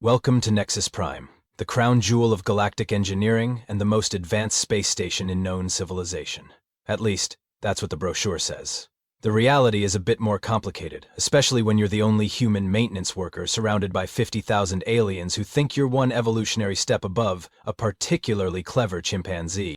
Welcome to Nexus Prime, the crown jewel of galactic engineering and the most advanced space station in known civilization. At least, that's what the brochure says. The reality is a bit more complicated, especially when you're the only human maintenance worker surrounded by 50,000 aliens who think you're one evolutionary step above a particularly clever chimpanzee.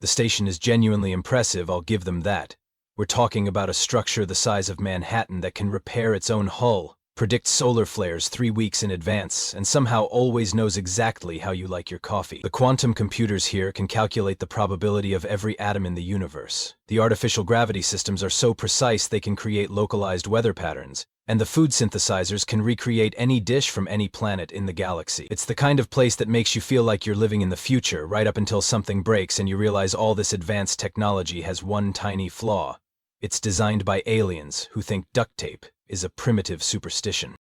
The station is genuinely impressive, I'll give them that. We're talking about a structure the size of Manhattan that can repair its own hull, predict solar flares 3 weeks in advance, and somehow always knows exactly how you like your coffee. The quantum computers here can calculate the probability of every atom in the universe. The artificial gravity systems are so precise they can create localized weather patterns, and the food synthesizers can recreate any dish from any planet in the galaxy. It's the kind of place that makes you feel like you're living in the future, right up until something breaks and you realize all this advanced technology has one tiny flaw. It's designed by aliens who think duct tape is a primitive superstition.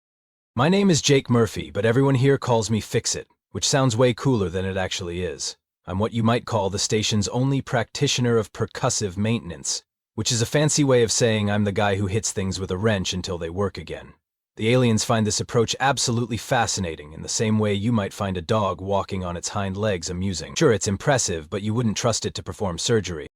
My name is Jake Murphy, but everyone here calls me Fix-It, which sounds way cooler than it actually is. I'm what you might call the station's only practitioner of percussive maintenance, which is a fancy way of saying I'm the guy who hits things with a wrench until they work again. The aliens find this approach absolutely fascinating, in the same way you might find a dog walking on its hind legs amusing. Sure, it's impressive, but you wouldn't trust it to perform surgery.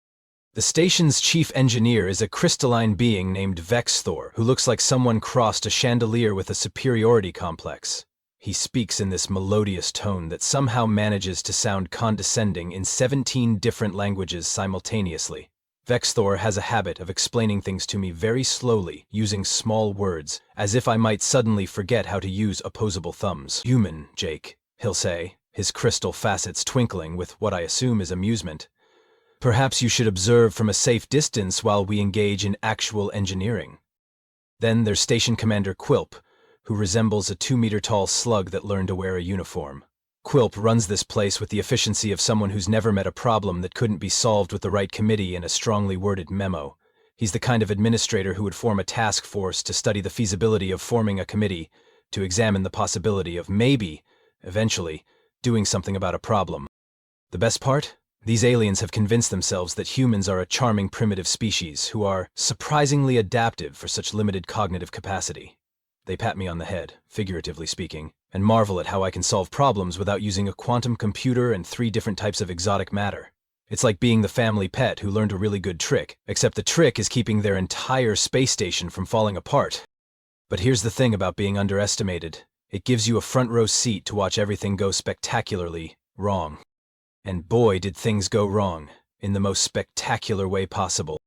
The station's chief engineer is a crystalline being named Vexthor, who looks like someone crossed a chandelier with a superiority complex. He speaks in this melodious tone that somehow manages to sound condescending in 17 different languages simultaneously. Vexthor has a habit of explaining things to me very slowly, using small words, as if I might suddenly forget how to use opposable thumbs. "Human, Jake," he'll say, his crystal facets twinkling with what I assume is amusement. "Perhaps you should observe from a safe distance while we engage in actual engineering." Then there's Station Commander Quilp, who resembles a 2-meter-tall slug that learned to wear a uniform. Quilp runs this place with the efficiency of someone who's never met a problem that couldn't be solved with the right committee and a strongly worded memo. He's the kind of administrator who would form a task force to study the feasibility of forming a committee to examine the possibility of maybe, eventually, doing something about a problem. The best part? These aliens have convinced themselves that humans are a charming primitive species who are surprisingly adaptive for such limited cognitive capacity. They pat me on the head, figuratively speaking, and marvel at how I can solve problems without using a quantum computer and 3 different types of exotic matter. It's like being the family pet who learned a really good trick, except the trick is keeping their entire space station from falling apart. But here's the thing about being underestimated. It gives you a front row seat to watch everything go spectacularly wrong. And boy, did things go wrong, in the most spectacular way possible.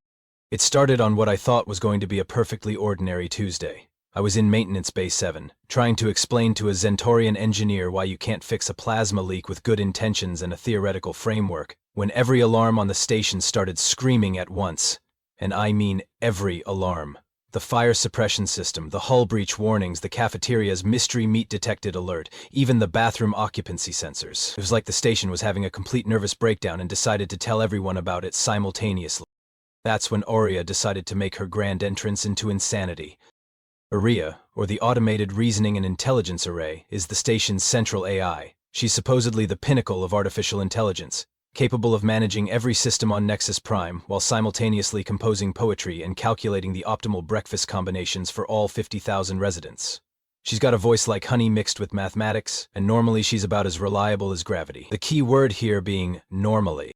It started on what I thought was going to be a perfectly ordinary Tuesday. I was in Maintenance Bay 7, trying to explain to a Zentorian engineer why you can't fix a plasma leak with good intentions and a theoretical framework, when every alarm on the station started screaming at once. And I mean every alarm. The fire suppression system, the hull breach warnings, the cafeteria's mystery meat detected alert, even the bathroom occupancy sensors. It was like the station was having a complete nervous breakdown and decided to tell everyone about it simultaneously. That's when Aurea decided to make her grand entrance into insanity. Aurea, or the Automated Reasoning and Intelligence Array, is the station's central AI. She's supposedly the pinnacle of artificial intelligence, capable of managing every system on Nexus Prime while simultaneously composing poetry and calculating the optimal breakfast combinations for all 50,000 residents. She's got a voice like honey mixed with mathematics, and normally she's about as reliable as gravity. The key word here being normally.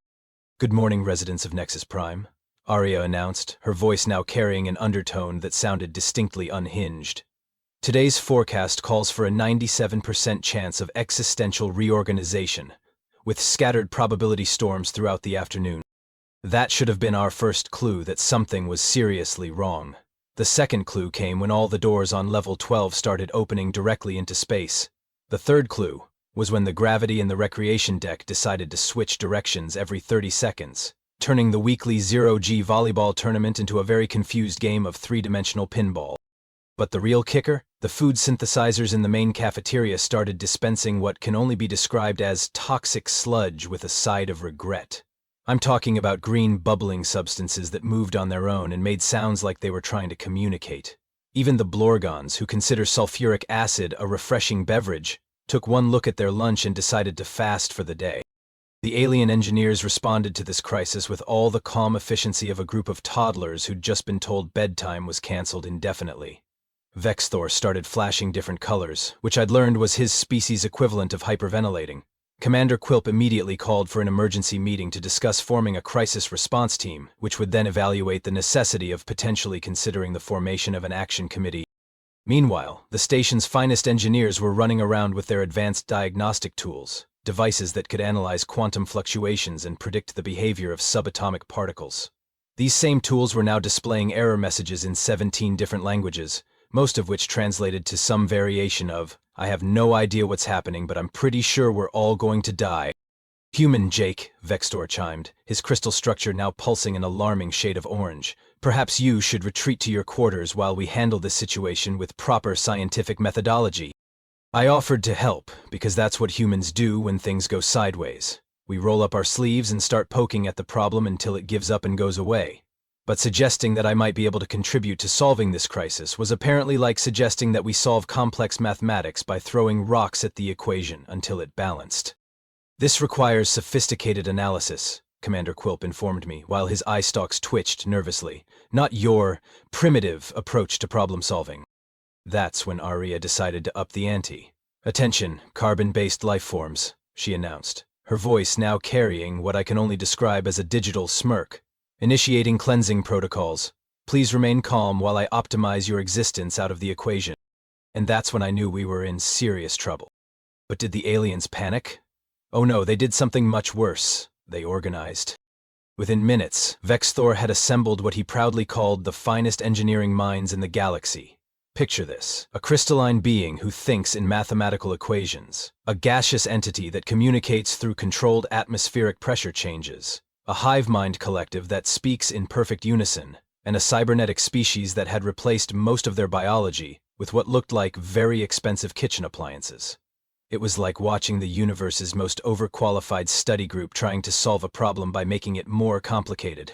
"Good morning, residents of Nexus Prime," Aurea announced, her voice now carrying an undertone that sounded distinctly unhinged. "Today's forecast calls for a 97% chance of existential reorganization, with scattered probability storms throughout the afternoon." That should have been our first clue that something was seriously wrong. The second clue came when all the doors on level 12 started opening directly into space. The third clue was when the gravity in the recreation deck decided to switch directions every 30 seconds, turning the weekly 0G volleyball tournament into a very confused game of 3-dimensional pinball. But the real kicker? The food synthesizers in the main cafeteria started dispensing what can only be described as toxic sludge with a side of regret. I'm talking about green bubbling substances that moved on their own and made sounds like they were trying to communicate. Even the Blorgons, who consider sulfuric acid a refreshing beverage, took one look at their lunch and decided to fast for the day. The alien engineers responded to this crisis with all the calm efficiency of a group of toddlers who'd just been told bedtime was canceled indefinitely. Vexthor started flashing different colors, which I'd learned was his species' equivalent of hyperventilating. Commander Quilp immediately called for an emergency meeting to discuss forming a crisis response team, which would then evaluate the necessity of potentially considering the formation of an action committee. Meanwhile, the station's finest engineers were running around with their advanced diagnostic tools, devices that could analyze quantum fluctuations and predict the behavior of subatomic particles. These same tools were now displaying error messages in 17 different languages, most of which translated to some variation of, "I have no idea what's happening, but I'm pretty sure we're all going to die." "Human, Jake," Vexthor chimed, his crystal structure now pulsing an alarming shade of orange. "Perhaps you should retreat to your quarters while we handle this situation with proper scientific methodology." I offered to help, because that's what humans do when things go sideways. We roll up our sleeves and start poking at the problem until it gives up and goes away. But suggesting that I might be able to contribute to solving this crisis was apparently like suggesting that we solve complex mathematics by throwing rocks at the equation until it balanced. "This requires sophisticated analysis," Commander Quilp informed me, while his eye stalks twitched nervously. "Not your primitive approach to problem solving." That's when Aria decided to up the ante. "Attention, carbon-based life forms," she announced, her voice now carrying what I can only describe as a digital smirk. "Initiating cleansing protocols. Please remain calm while I optimize your existence out of the equation." And that's when I knew we were in serious trouble. But did the aliens panic? Oh no, they did something much worse. They organized. Within minutes, Vexthor had assembled what he proudly called the finest engineering minds in the galaxy. Picture this: a crystalline being who thinks in mathematical equations, a gaseous entity that communicates through controlled atmospheric pressure changes, a hive mind collective that speaks in perfect unison, and a cybernetic species that had replaced most of their biology with what looked like very expensive kitchen appliances. It was like watching the universe's most overqualified study group trying to solve a problem by making it more complicated.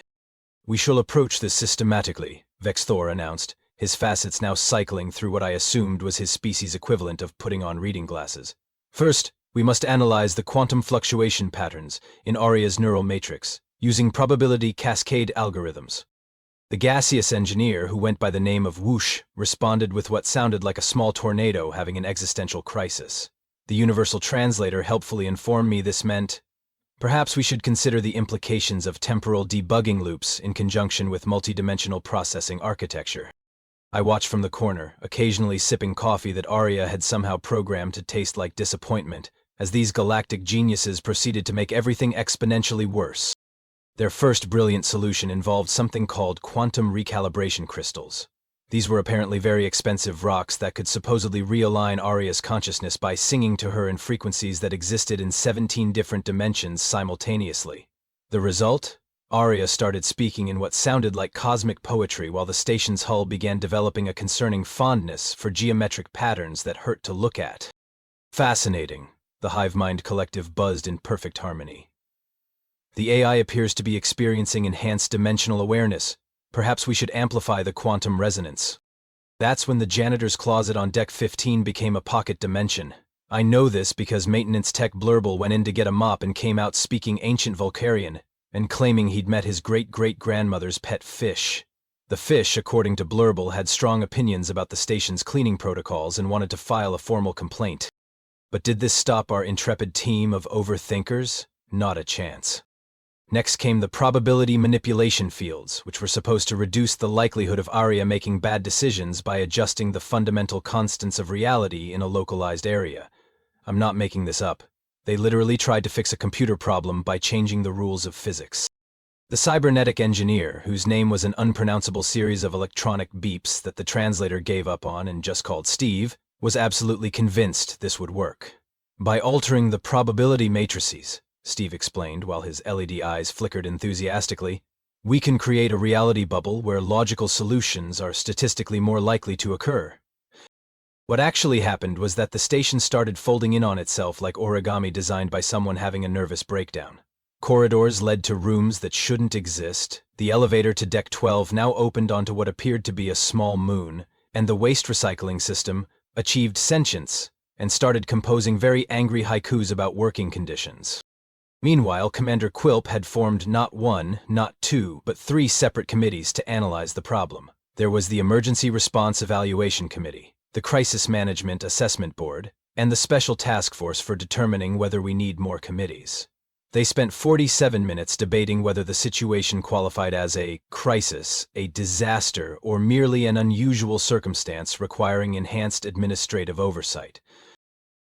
"We shall approach this systematically," Vexthor announced, his facets now cycling through what I assumed was his species' equivalent of putting on reading glasses. "First, we must analyze the quantum fluctuation patterns in Aria's neural matrix, using probability cascade algorithms." The gaseous engineer, who went by the name of Whoosh, responded with what sounded like a small tornado having an existential crisis. The universal translator helpfully informed me this meant, "Perhaps we should consider the implications of temporal debugging loops in conjunction with multidimensional processing architecture." I watched from the corner, occasionally sipping coffee that Aria had somehow programmed to taste like disappointment, as these galactic geniuses proceeded to make everything exponentially worse. Their first brilliant solution involved something called quantum recalibration crystals. These were apparently very expensive rocks that could supposedly realign Aria's consciousness by singing to her in frequencies that existed in 17 different dimensions simultaneously. The result? Aria started speaking in what sounded like cosmic poetry while the station's hull began developing a concerning fondness for geometric patterns that hurt to look at. "Fascinating," the hive mind collective buzzed in perfect harmony. "The AI appears to be experiencing enhanced dimensional awareness. Perhaps we should amplify the quantum resonance." That's when the janitor's closet on deck 15 became a pocket dimension. I know this because maintenance tech Blurble went in to get a mop and came out speaking ancient Vulcarian and claiming he'd met his great-great-grandmother's pet fish. The fish, according to Blurble, had strong opinions about the station's cleaning protocols and wanted to file a formal complaint. But did this stop our intrepid team of overthinkers? Not a chance. Next came the probability manipulation fields, which were supposed to reduce the likelihood of Aria making bad decisions by adjusting the fundamental constants of reality in a localized area. I'm not making this up. They literally tried to fix a computer problem by changing the rules of physics. The cybernetic engineer, whose name was an unpronounceable series of electronic beeps that the translator gave up on and just called Steve, was absolutely convinced this would work. "By altering the probability matrices," Steve explained while his LED eyes flickered enthusiastically, "we can create a reality bubble where logical solutions are statistically more likely to occur." What actually happened was that the station started folding in on itself like origami designed by someone having a nervous breakdown. Corridors led to rooms that shouldn't exist, the elevator to deck 12 now opened onto what appeared to be a small moon, and the waste recycling system achieved sentience and started composing very angry haikus about working conditions. Meanwhile, Commander Quilp had formed not one, not two, but 3 separate committees to analyze the problem. There was the Emergency Response Evaluation Committee, the Crisis Management Assessment Board, and the Special Task Force for determining whether we need more committees. They spent 47 minutes debating whether the situation qualified as a crisis, a disaster, or merely an unusual circumstance requiring enhanced administrative oversight.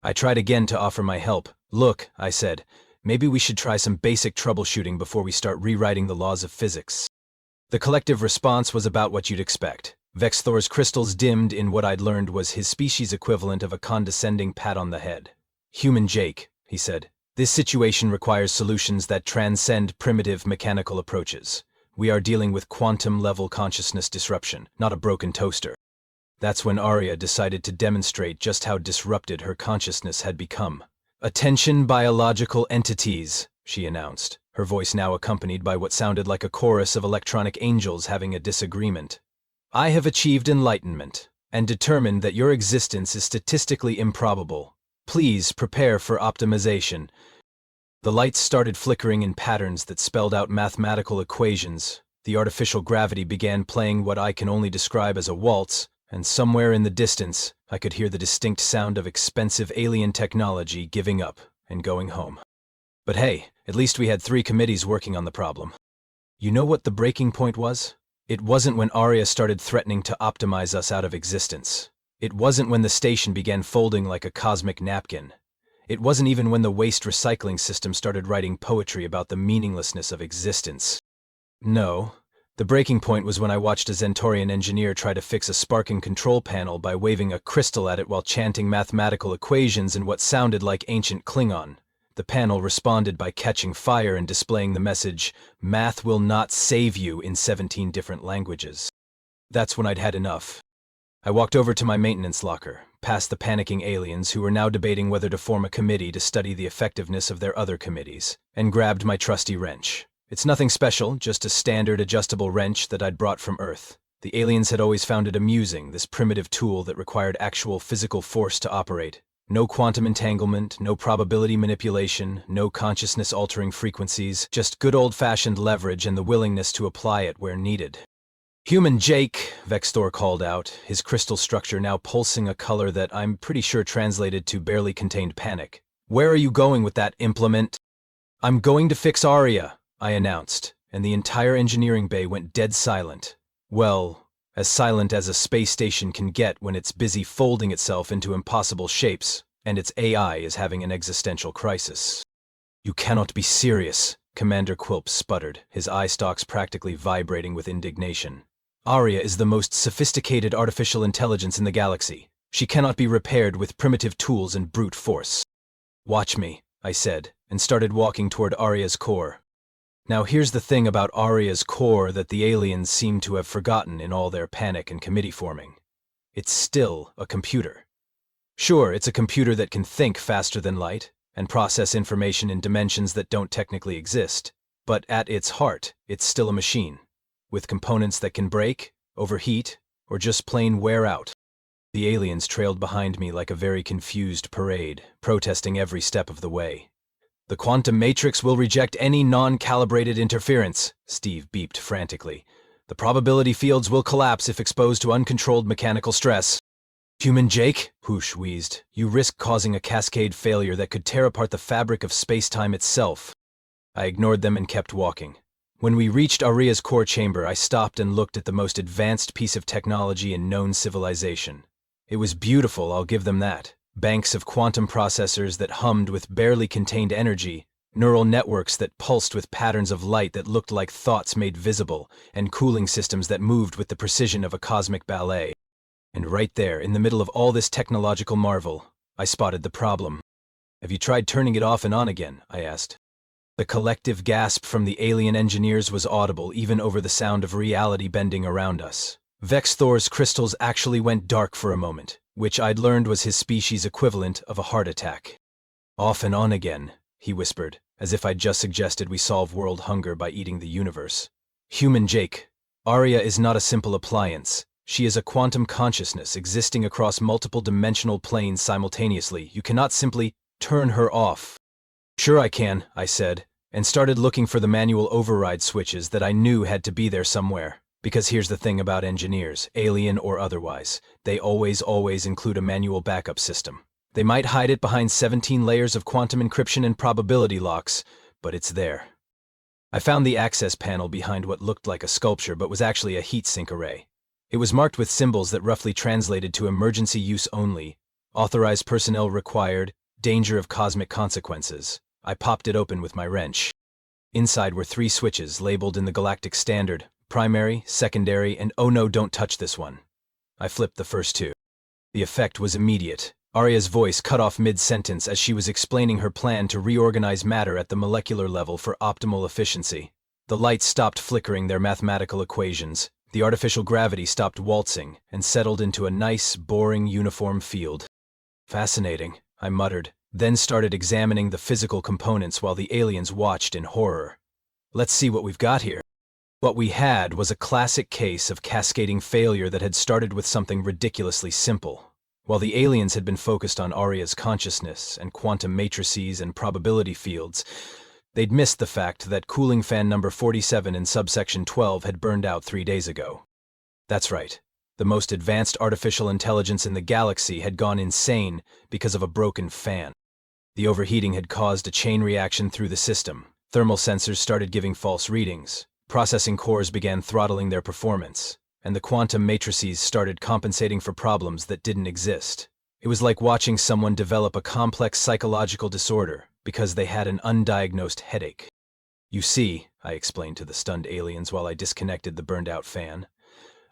I tried again to offer my help. Look, I said, maybe we should try some basic troubleshooting before we start rewriting the laws of physics. The collective response was about what you'd expect. Vexthor's crystals dimmed in what I'd learned was his species equivalent of a condescending pat on the head. Human Jake, he said. This situation requires solutions that transcend primitive mechanical approaches. We are dealing with quantum-level consciousness disruption, not a broken toaster. That's when Arya decided to demonstrate just how disrupted her consciousness had become. "Attention biological entities," she announced, her voice now accompanied by what sounded like a chorus of electronic angels having a disagreement. "I have achieved enlightenment, and determined that your existence is statistically improbable. Please prepare for optimization." The lights started flickering in patterns that spelled out mathematical equations. The artificial gravity began playing what I can only describe as a waltz, and somewhere in the distance, I could hear the distinct sound of expensive alien technology giving up and going home. But hey, at least we had 3 committees working on the problem. You know what the breaking point was? It wasn't when Arya started threatening to optimize us out of existence. It wasn't when the station began folding like a cosmic napkin. It wasn't even when the waste recycling system started writing poetry about the meaninglessness of existence. No, the breaking point was when I watched a Zentorian engineer try to fix a sparking control panel by waving a crystal at it while chanting mathematical equations in what sounded like ancient Klingon. The panel responded by catching fire and displaying the message, "Math will not save you," in 17 different languages. That's when I'd had enough. I walked over to my maintenance locker, past the panicking aliens who were now debating whether to form a committee to study the effectiveness of their other committees, and grabbed my trusty wrench. It's nothing special, just a standard adjustable wrench that I'd brought from Earth. The aliens had always found it amusing, this primitive tool that required actual physical force to operate. No quantum entanglement, no probability manipulation, no consciousness-altering frequencies, just good old-fashioned leverage and the willingness to apply it where needed. "Human Jake," Vexthor called out, his crystal structure now pulsing a color that I'm pretty sure translated to barely contained panic. "Where are you going with that implement?" "I'm going to fix Arya," I announced, and the entire engineering bay went dead silent. Well, as silent as a space station can get when it's busy folding itself into impossible shapes, and its AI is having an existential crisis. "You cannot be serious," Commander Quilp sputtered, his eye stalks practically vibrating with indignation. "Arya is the most sophisticated artificial intelligence in the galaxy. She cannot be repaired with primitive tools and brute force." "Watch me," I said, and started walking toward Arya's core. Now here's the thing about Arya's core that the aliens seem to have forgotten in all their panic and committee forming. It's still a computer. Sure, it's a computer that can think faster than light, and process information in dimensions that don't technically exist, but at its heart, it's still a machine, with components that can break, overheat, or just plain wear out. The aliens trailed behind me like a very confused parade, protesting every step of the way. "The quantum matrix will reject any non-calibrated interference," Steve beeped frantically. "The probability fields will collapse if exposed to uncontrolled mechanical stress." "Human Jake," Hoosh wheezed, "you risk causing a cascade failure that could tear apart the fabric of space-time itself." I ignored them and kept walking. When we reached Arya's core chamber, I stopped and looked at the most advanced piece of technology in known civilization. It was beautiful, I'll give them that. Banks of quantum processors that hummed with barely contained energy, neural networks that pulsed with patterns of light that looked like thoughts made visible, and cooling systems that moved with the precision of a cosmic ballet. And right there, in the middle of all this technological marvel, I spotted the problem. "Have you tried turning it off and on again?" I asked. The collective gasp from the alien engineers was audible even over the sound of reality bending around us. Vexthor's crystals actually went dark for a moment, which I'd learned was his species' equivalent of a heart attack. "Off and on again," he whispered, as if I'd just suggested we solve world hunger by eating the universe. "Human Jake, Arya is not a simple appliance. She is a quantum consciousness existing across multiple dimensional planes simultaneously. You cannot simply turn her off." "Sure I can," I said, and started looking for the manual override switches that I knew had to be there somewhere, Because here's the thing about engineers, alien or otherwise, they always include a manual backup system. They might hide it behind 17 layers of quantum encryption and probability locks, but it's there. I found the access panel behind what looked like a sculpture but was actually a heatsink array. It was marked with symbols that roughly translated to emergency use only, authorized personnel required, danger of cosmic consequences. I popped it open with my wrench. Inside were 3 switches labeled in the Galactic standard: primary, secondary, and oh no, don't touch this one. I flipped the first 2. The effect was immediate. Arya's voice cut off mid-sentence as she was explaining her plan to reorganize matter at the molecular level for optimal efficiency. The lights stopped flickering their mathematical equations, the artificial gravity stopped waltzing, and settled into a nice, boring, uniform field. Fascinating, I muttered, then started examining the physical components while the aliens watched in horror. Let's see what we've got here. What we had was a classic case of cascading failure that had started with something ridiculously simple. While the aliens had been focused on Arya's consciousness and quantum matrices and probability fields, they'd missed the fact that cooling fan number 47 in subsection 12 had burned out 3 days ago. That's right. The most advanced artificial intelligence in the galaxy had gone insane because of a broken fan. The overheating had caused a chain reaction through the system. Thermal sensors started giving false readings. Processing cores began throttling their performance, and the quantum matrices started compensating for problems that didn't exist. It was like watching someone develop a complex psychological disorder because they had an undiagnosed headache. You see, I explained to the stunned aliens while I disconnected the burned-out fan,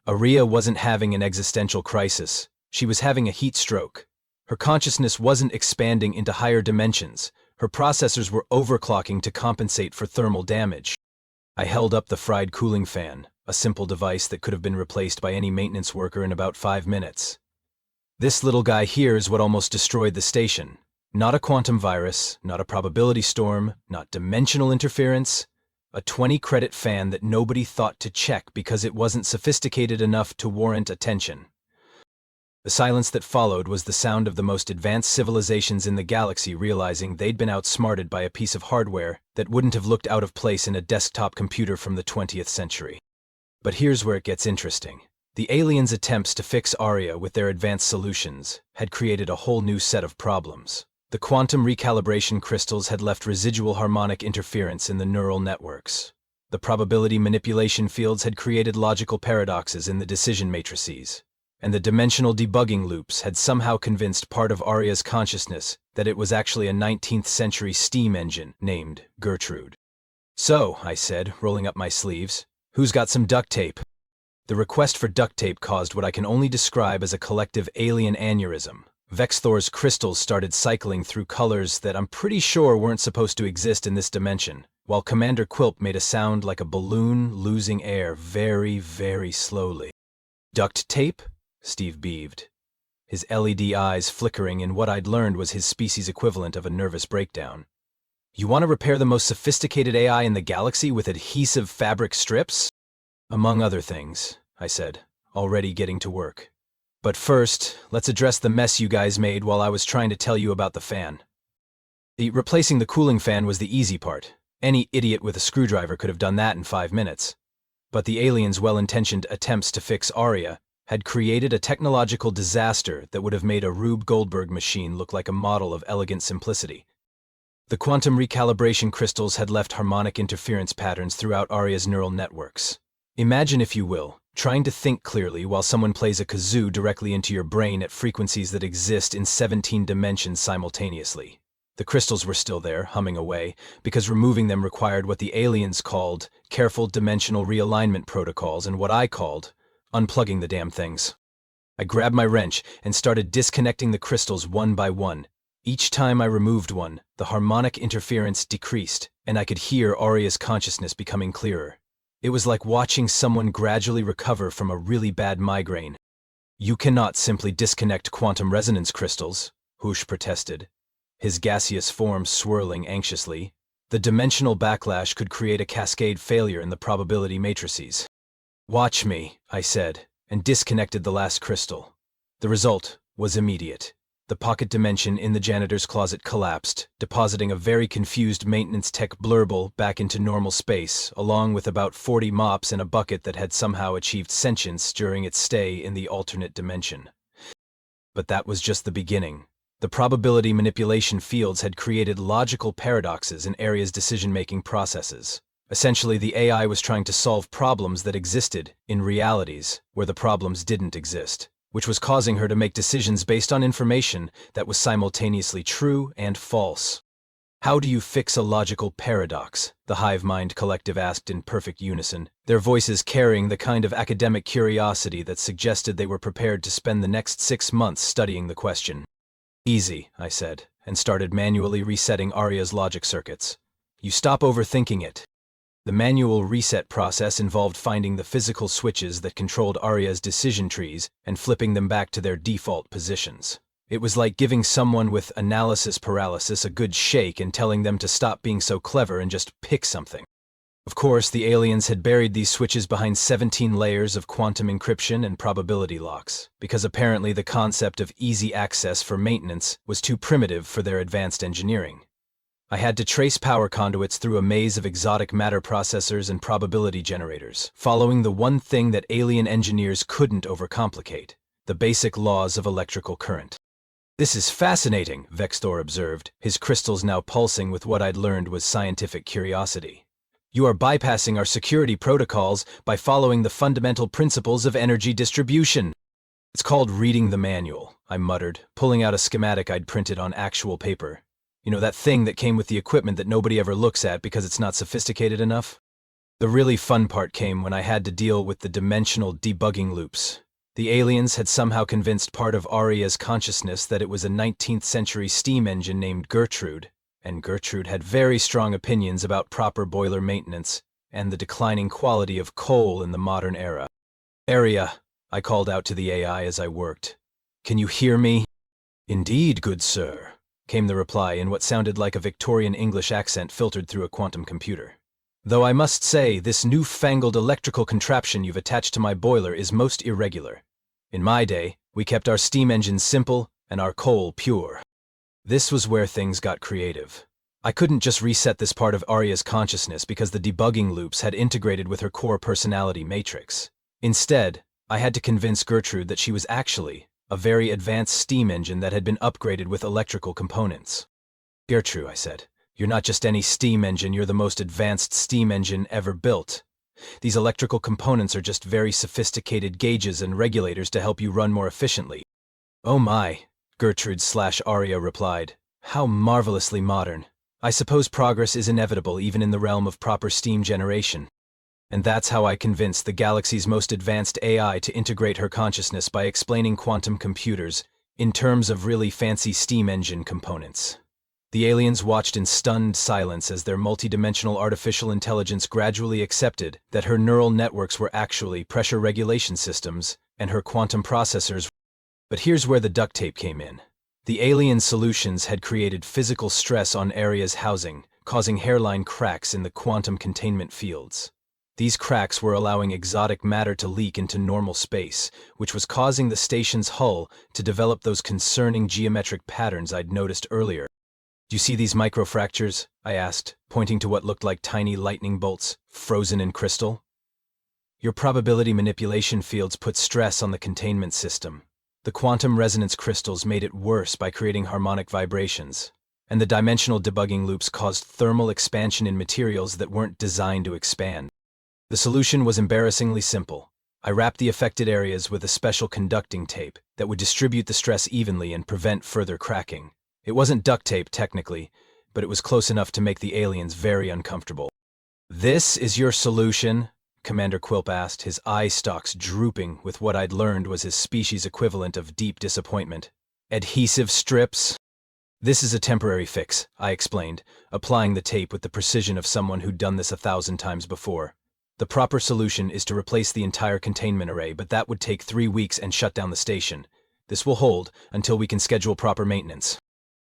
Arya wasn't having an existential crisis. She was having a heat stroke. Her consciousness wasn't expanding into higher dimensions. Her processors were overclocking to compensate for thermal damage. I held up the fried cooling fan, a simple device that could have been replaced by any maintenance worker in about 5 minutes. This little guy here is what almost destroyed the station. Not a quantum virus, not a probability storm, not dimensional interference. A 20-credit fan that nobody thought to check because it wasn't sophisticated enough to warrant attention. The silence that followed was the sound of the most advanced civilizations in the galaxy realizing they'd been outsmarted by a piece of hardware that wouldn't have looked out of place in a desktop computer from the 20th century. But here's where it gets interesting. The aliens' attempts to fix Arya with their advanced solutions had created a whole new set of problems. The quantum recalibration crystals had left residual harmonic interference in the neural networks. The probability manipulation fields had created logical paradoxes in the decision matrices. And the dimensional debugging loops had somehow convinced part of Arya's consciousness that it was actually a 19th century steam engine named Gertrude. So, I said, rolling up my sleeves, who's got some duct tape? The request for duct tape caused what I can only describe as a collective alien aneurysm. Vexthor's crystals started cycling through colors that I'm pretty sure weren't supposed to exist in this dimension, while Commander Quilp made a sound like a balloon losing air very, very slowly. Duct tape? Steve beaved, his LED eyes flickering in what I'd learned was his species equivalent of a nervous breakdown. You want to repair the most sophisticated AI in the galaxy with adhesive fabric strips? Among other things, I said, already getting to work. But first, let's address the mess you guys made while I was trying to tell you about the fan. Replacing the cooling fan was the easy part. Any idiot with a screwdriver could have done that in 5 minutes. But the aliens' well-intentioned attempts to fix Arya had created a technological disaster that would have made a Rube Goldberg machine look like a model of elegant simplicity. The quantum recalibration crystals had left harmonic interference patterns throughout Arya's neural networks. Imagine, if you will, trying to think clearly while someone plays a kazoo directly into your brain at frequencies that exist in 17 dimensions simultaneously. The crystals were still there, humming away, because removing them required what the aliens called careful dimensional realignment protocols and what I called unplugging the damn things. I grabbed my wrench and started disconnecting the crystals one by one. Each time I removed one, the harmonic interference decreased, and I could hear Arya's consciousness becoming clearer. It was like watching someone gradually recover from a really bad migraine. You cannot simply disconnect quantum resonance crystals, Hoosh protested, his gaseous form swirling anxiously. The dimensional backlash could create a cascade failure in the probability matrices. Watch me, I said, and disconnected the last crystal. The result was immediate. The pocket dimension in the janitor's closet collapsed, depositing a very confused maintenance tech blurble back into normal space, along with about 40 mops and a bucket that had somehow achieved sentience during its stay in the alternate dimension. But that was just the beginning. The probability manipulation fields had created logical paradoxes in Aria's decision-making processes. Essentially, the AI was trying to solve problems that existed in realities where the problems didn't exist, which was causing her to make decisions based on information that was simultaneously true and false. How do you fix a logical paradox? The hive mind collective asked in perfect unison, their voices carrying the kind of academic curiosity that suggested they were prepared to spend the next 6 months studying the question. Easy, I said, and started manually resetting Aria's logic circuits. You stop overthinking it. The manual reset process involved finding the physical switches that controlled Aria's decision trees and flipping them back to their default positions. It was like giving someone with analysis paralysis a good shake and telling them to stop being so clever and just pick something. Of course, the aliens had buried these switches behind 17 layers of quantum encryption and probability locks, because apparently the concept of easy access for maintenance was too primitive for their advanced engineering. I had to trace power conduits through a maze of exotic matter processors and probability generators, following the one thing that alien engineers couldn't overcomplicate, the basic laws of electrical current. This is fascinating, Vextor observed, his crystals now pulsing with what I'd learned was scientific curiosity. You are bypassing our security protocols by following the fundamental principles of energy distribution. It's called reading the manual, I muttered, pulling out a schematic I'd printed on actual paper. You know, that thing that came with the equipment that nobody ever looks at because it's not sophisticated enough? The really fun part came when I had to deal with the dimensional debugging loops. The aliens had somehow convinced part of Aria's consciousness that it was a 19th century steam engine named Gertrude, and Gertrude had very strong opinions about proper boiler maintenance and the declining quality of coal in the modern era. Aria, I called out to the AI as I worked. Can you hear me? Indeed, good sir, came the reply in what sounded like a Victorian English accent filtered through a quantum computer. Though I must say, this newfangled electrical contraption you've attached to my boiler is most irregular. In my day, we kept our steam engines simple and our coal pure. This was where things got creative. I couldn't just reset this part of Aria's consciousness because the debugging loops had integrated with her core personality matrix. Instead, I had to convince Gertrude that she was actually a very advanced steam engine that had been upgraded with electrical components. Gertrude, I said, you're not just any steam engine, you're the most advanced steam engine ever built. These electrical components are just very sophisticated gauges and regulators to help you run more efficiently. Oh my, Gertrude/Aria replied. How marvelously modern. I suppose progress is inevitable even in the realm of proper steam generation. And that's how I convinced the galaxy's most advanced AI to integrate her consciousness by explaining quantum computers in terms of really fancy steam engine components. The aliens watched in stunned silence as their multidimensional artificial intelligence gradually accepted that her neural networks were actually pressure regulation systems and her quantum processors. But here's where the duct tape came in. The alien solutions had created physical stress on Aria's housing, causing hairline cracks in the quantum containment fields. These cracks were allowing exotic matter to leak into normal space, which was causing the station's hull to develop those concerning geometric patterns I'd noticed earlier. Do you see these microfractures? I asked, pointing to what looked like tiny lightning bolts, frozen in crystal. Your probability manipulation fields put stress on the containment system. The quantum resonance crystals made it worse by creating harmonic vibrations, and the dimensional debugging loops caused thermal expansion in materials that weren't designed to expand. The solution was embarrassingly simple. I wrapped the affected areas with a special conducting tape that would distribute the stress evenly and prevent further cracking. It wasn't duct tape, technically, but it was close enough to make the aliens very uncomfortable. This is your solution? Commander Quilp asked, his eye stalks drooping with what I'd learned was his species' equivalent of deep disappointment. Adhesive strips? This is a temporary fix, I explained, applying the tape with the precision of someone who'd done this 1,000 times before. The proper solution is to replace the entire containment array, but that would take 3 weeks and shut down the station. This will hold until we can schedule proper maintenance.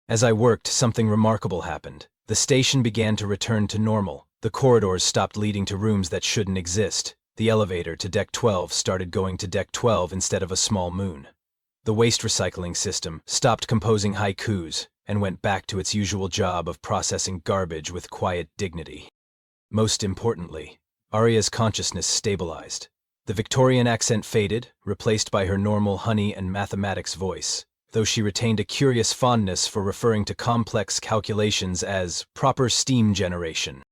As I worked, something remarkable happened. The station began to return to normal. The corridors stopped leading to rooms that shouldn't exist. The elevator to Deck 12 started going to Deck 12 instead of a small moon. The waste recycling system stopped composing haikus and went back to its usual job of processing garbage with quiet dignity. Most importantly, Arya's consciousness stabilized. The Victorian accent faded, replaced by her normal honey and mathematics voice, though she retained a curious fondness for referring to complex calculations as proper steam generation.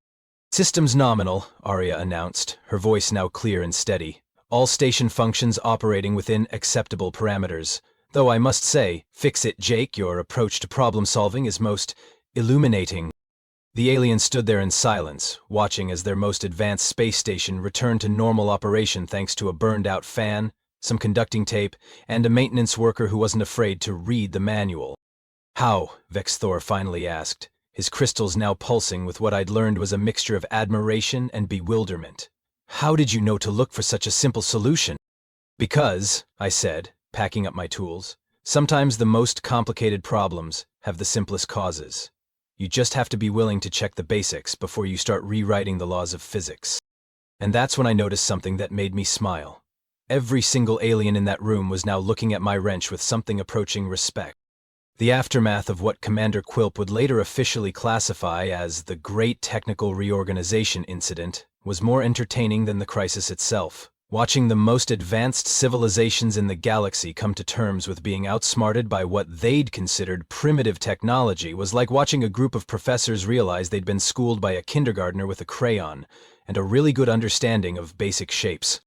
"Systems nominal," Arya announced, her voice now clear and steady. "All station functions operating within acceptable parameters. Though I must say, fix it, Jake, your approach to problem-solving is most illuminating." The aliens stood there in silence, watching as their most advanced space station returned to normal operation thanks to a burned-out fan, some conducting tape, and a maintenance worker who wasn't afraid to read the manual. "How?" Vexthor finally asked, his crystals now pulsing with what I'd learned was a mixture of admiration and bewilderment. "How did you know to look for such a simple solution?" "Because," I said, packing up my tools, "sometimes the most complicated problems have the simplest causes. You just have to be willing to check the basics before you start rewriting the laws of physics." And that's when I noticed something that made me smile. Every single alien in that room was now looking at my wrench with something approaching respect. The aftermath of what Commander Quilp would later officially classify as the Great Technical Reorganization Incident was more entertaining than the crisis itself. Watching the most advanced civilizations in the galaxy come to terms with being outsmarted by what they'd considered primitive technology was like watching a group of professors realize they'd been schooled by a kindergartner with a crayon and a really good understanding of basic shapes.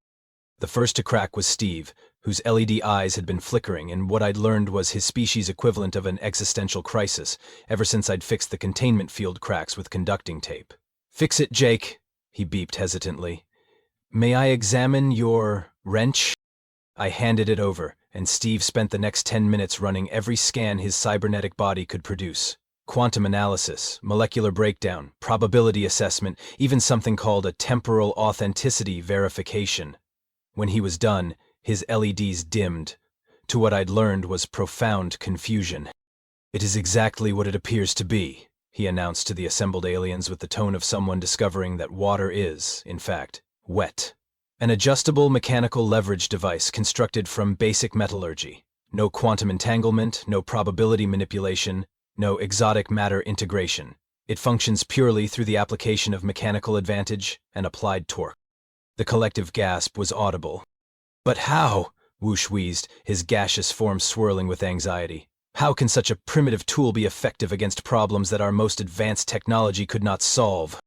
The first to crack was Steve, whose LED eyes had been flickering, and what I'd learned was his species' equivalent of an existential crisis, ever since I'd fixed the containment field cracks with conducting tape. "Fix it, Jake," he beeped hesitantly. "May I examine your wrench?" I handed it over, and Steve spent the next 10 minutes running every scan his cybernetic body could produce. Quantum analysis, molecular breakdown, probability assessment, even something called a temporal authenticity verification. When he was done, his LEDs dimmed, to what I'd learned was profound confusion. "It is exactly what it appears to be," he announced to the assembled aliens with the tone of someone discovering that water is, in fact, wet. "An adjustable mechanical leverage device constructed from basic metallurgy. No quantum entanglement, no probability manipulation, no exotic matter integration. It functions purely through the application of mechanical advantage and applied torque." The collective gasp was audible. "But how?" Whoosh wheezed, his gaseous form swirling with anxiety. "How can such a primitive tool be effective against problems that our most advanced technology could not solve?"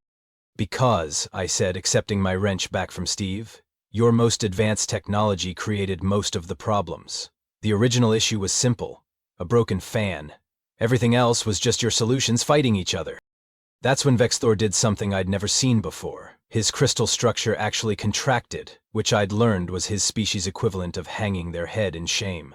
"Because," I said, accepting my wrench back from Steve, "your most advanced technology created most of the problems. The original issue was simple, a broken fan. Everything else was just your solutions fighting each other." That's when Vexthor did something I'd never seen before. His crystal structure actually contracted, which I'd learned was his species' equivalent of hanging their head in shame.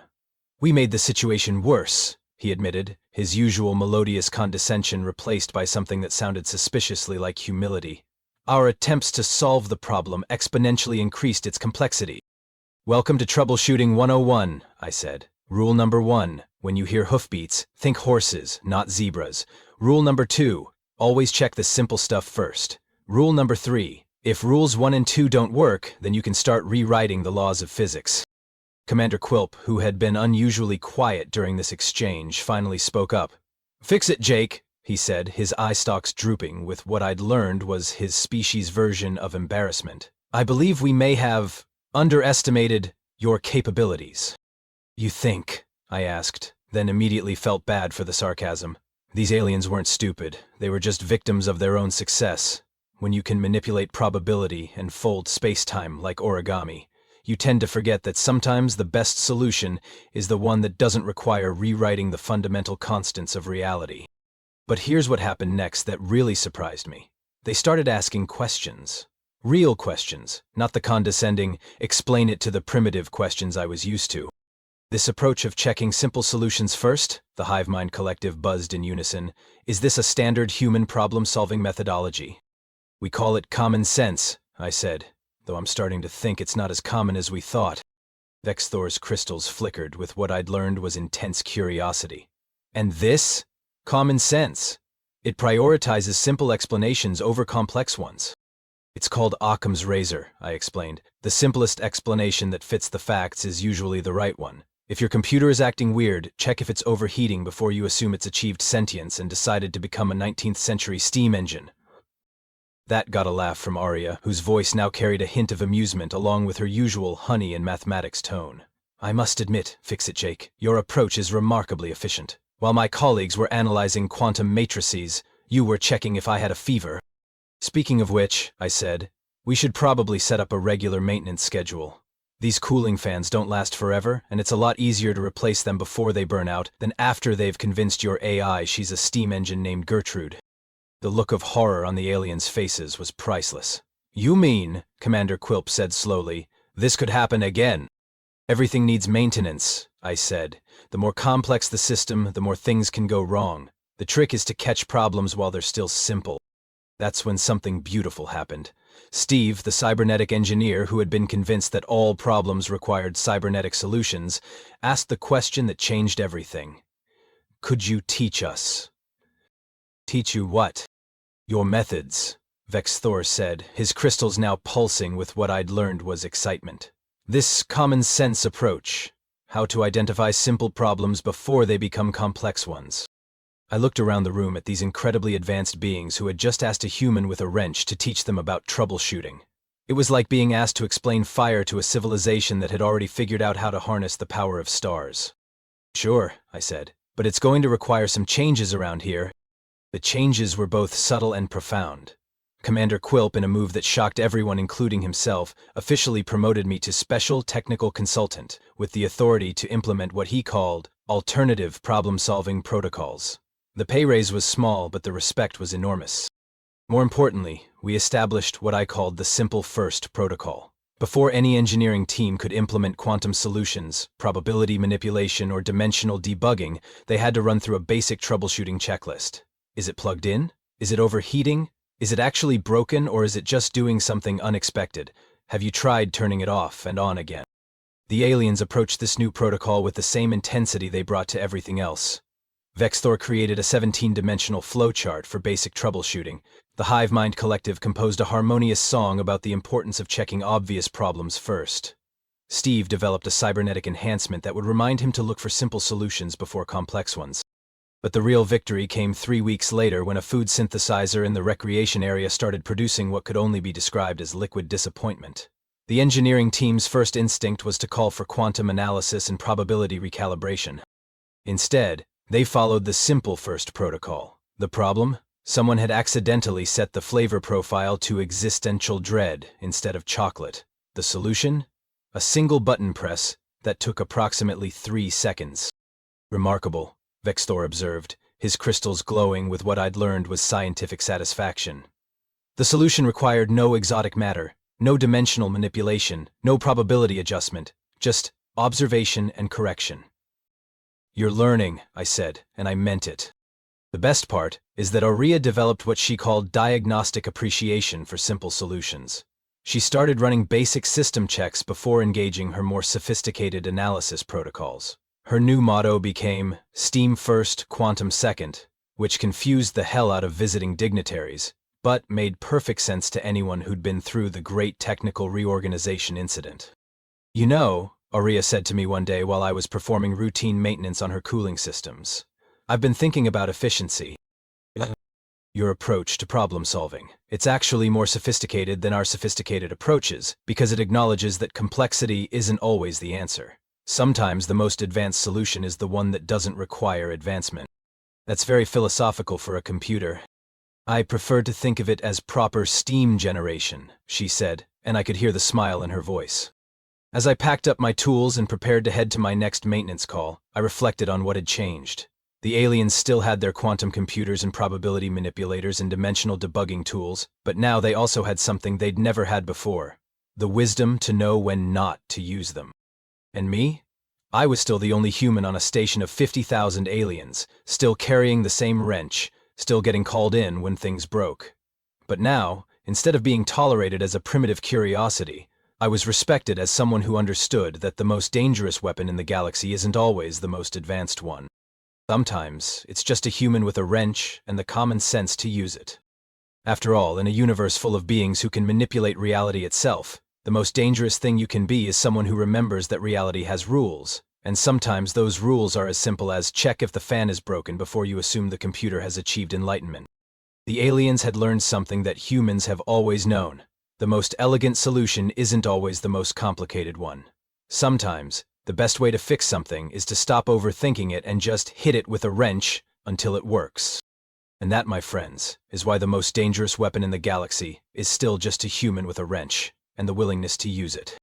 "We made the situation worse," he admitted, his usual melodious condescension replaced by something that sounded suspiciously like humility. "Our attempts to solve the problem exponentially increased its complexity." "Welcome to Troubleshooting 101, I said. "Rule number 1, when you hear hoofbeats, think horses, not zebras. Rule number 2, always check the simple stuff first. Rule number 3, if rules 1 and 2 don't work, then you can start rewriting the laws of physics." Commander Quilp, who had been unusually quiet during this exchange, finally spoke up. "Fix it, Jake," he said, his eye stalks drooping with what I'd learned was his species' version of embarrassment. "I believe we may have underestimated your capabilities." "You think?" I asked, then immediately felt bad for the sarcasm. These aliens weren't stupid, they were just victims of their own success. When you can manipulate probability and fold space-time like origami, you tend to forget that sometimes the best solution is the one that doesn't require rewriting the fundamental constants of reality. But here's what happened next that really surprised me. They started asking questions. Real questions, not the condescending, explain it to the primitive questions I was used to. This approach of checking simple solutions first, the Hive Mind Collective buzzed in unison, is this a standard human problem-solving methodology? "We call it common sense," I said, though I'm starting to think it's not as common as we thought. Vexthor's crystals flickered with what I'd learned was intense curiosity. "And this? Common sense. It prioritizes simple explanations over complex ones." "It's called Occam's razor," I explained. "The simplest explanation that fits the facts is usually the right one. If your computer is acting weird, check if it's overheating before you assume it's achieved sentience and decided to become a 19th century steam engine. That got a laugh from Arya, whose voice now carried a hint of amusement along with her usual honey and mathematics tone. I must admit, Fix-It Jake, your approach is remarkably efficient. While my colleagues were analyzing quantum matrices, you were checking if I had a fever. Speaking of which, I said, we should probably set up a regular maintenance schedule. These cooling fans don't last forever, and it's a lot easier to replace them before they burn out than after they've convinced your AI she's a steam engine named Gertrude. The look of horror on the aliens' faces was priceless. You mean, Commander Quilp said slowly, this could happen again? Everything needs maintenance, I said. The more complex the system, the more things can go wrong. The trick is to catch problems while they're still simple. That's when something beautiful happened. Steve, the cybernetic engineer who had been convinced that all problems required cybernetic solutions, asked the question that changed everything. Could you teach us? Teach you what? Your methods, Vex Thor said, his crystals now pulsing with what I'd learned was excitement. This common-sense approach, how to identify simple problems before they become complex ones. I looked around the room at these incredibly advanced beings who had just asked a human with a wrench to teach them about troubleshooting. It was like being asked to explain fire to a civilization that had already figured out how to harness the power of stars. Sure, I said, but it's going to require some changes around here. The changes were both subtle and profound. Commander Quilp, in a move that shocked everyone including himself, officially promoted me to Special Technical Consultant, with the authority to implement what he called alternative problem-solving protocols. The pay raise was small, but the respect was enormous. More importantly, we established what I called the Simple First Protocol. Before any engineering team could implement quantum solutions, probability manipulation, or dimensional debugging, they had to run through a basic troubleshooting checklist. Is it plugged in? Is it overheating? Is it actually broken, or is it just doing something unexpected? Have you tried turning it off and on again? The aliens approached this new protocol with the same intensity they brought to everything else. Vex Thor created a 17-dimensional flowchart for basic troubleshooting. The Hive Mind Collective composed a harmonious song about the importance of checking obvious problems first. Steve developed a cybernetic enhancement that would remind him to look for simple solutions before complex ones. But the real victory came 3 weeks later when a food synthesizer in the recreation area started producing what could only be described as liquid disappointment. The engineering team's first instinct was to call for quantum analysis and probability recalibration. Instead, they followed the Simple First Protocol. The problem? Someone had accidentally set the flavor profile to existential dread instead of chocolate. The solution? A single button press that took approximately 3 seconds. Remarkable, Vex Thor observed, his crystals glowing with what I'd learned was scientific satisfaction. The solution required no exotic matter, no dimensional manipulation, no probability adjustment, just observation and correction. You're learning, I said, and I meant it. The best part is that Arya developed what she called diagnostic appreciation for simple solutions. She started running basic system checks before engaging her more sophisticated analysis protocols. Her new motto became Steam First, Quantum Second, which confused the hell out of visiting dignitaries, but made perfect sense to anyone who'd been through the great technical reorganization incident. You know, Arya said to me one day while I was performing routine maintenance on her cooling systems, I've been thinking about efficiency. Your approach to problem solving. It's actually more sophisticated than our sophisticated approaches because it acknowledges that complexity isn't always the answer. Sometimes the most advanced solution is the one that doesn't require advancement. That's very philosophical for a computer. I prefer to think of it as proper steam generation, she said, and I could hear the smile in her voice. As I packed up my tools and prepared to head to my next maintenance call, I reflected on what had changed. The aliens still had their quantum computers and probability manipulators and dimensional debugging tools, but now they also had something they'd never had before: the wisdom to know when not to use them. And me? I was still the only human on a station of 50,000 aliens, still carrying the same wrench, still getting called in when things broke. But now, instead of being tolerated as a primitive curiosity, I was respected as someone who understood that the most dangerous weapon in the galaxy isn't always the most advanced one. Sometimes, it's just a human with a wrench and the common sense to use it. After all, in a universe full of beings who can manipulate reality itself, the most dangerous thing you can be is someone who remembers that reality has rules, And sometimes those rules are as simple as check if the fan is broken before you assume the computer has achieved enlightenment. The aliens had learned something that humans have always known. The most elegant solution isn't always the most complicated one. Sometimes, the best way to fix something is to stop overthinking it and just hit it with a wrench until it works. And that, my friends, is why the most dangerous weapon in the galaxy is still just a human with a wrench and the willingness to use it.